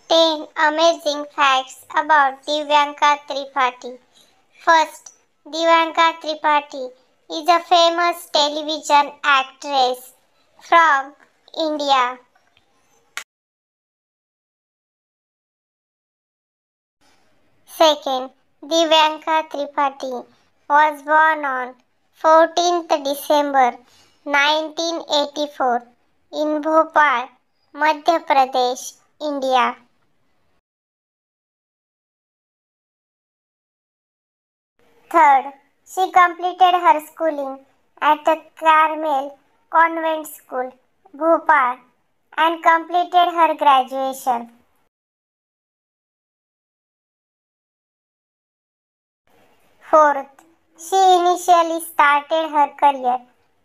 10 amazing facts about Divyanka Tripathi. First, Divyanka Tripathi is a famous television actress from India. Second, Divyanka Tripathi was born on 14th December 1984 in Bhopal, Madhya Pradesh, India. Third, she completed her schooling at the Carmel Convent School, Bhopal, and completed her graduation. Fourth, she initially started her career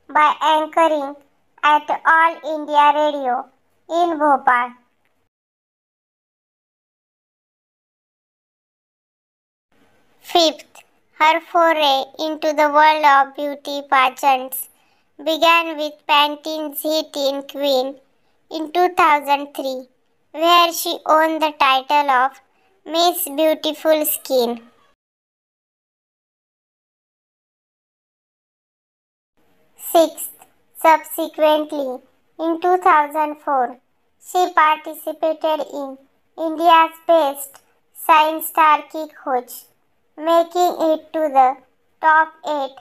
by anchoring at All India Radio in Bhopal. Fifth, her foray into the world of beauty pageants began with Pantene's hit in Queen in 2003, where she won the title of Miss Beautiful Skin. Sixth, subsequently, in 2004, she participated in India's Best Science Star Ki Khoj, making it to the top 8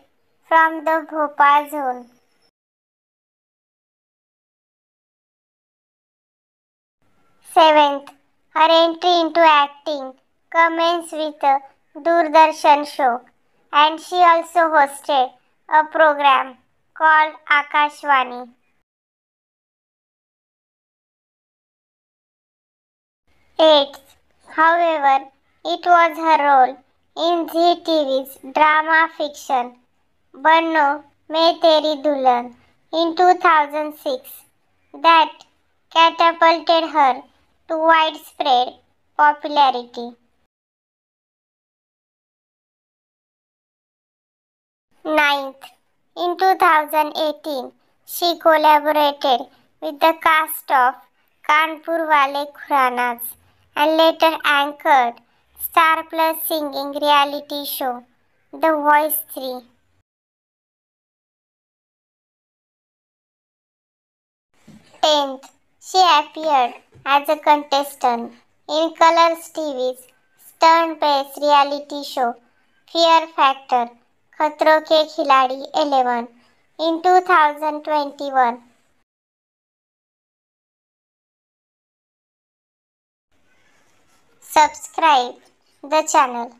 from the Bhopal zone. Seventh, her entry into acting commenced with a Doordarshan show, and she also hosted a program called Akashvani. Eighth, however, it was her role in Zee TV's drama fiction Banno Main Teri Dulhan in 2006 that catapulted her to widespread popularity. Ninth, in 2018, she collaborated with the cast of Kanpur Wale Khuranas and later anchored Star Plus singing reality show The Voice 3. 10th, she appeared as a contestant in Colors TV's turn-based reality show Fear Factor खतरों के खिलाड़ी 11 in 2021. Subscribe the channel.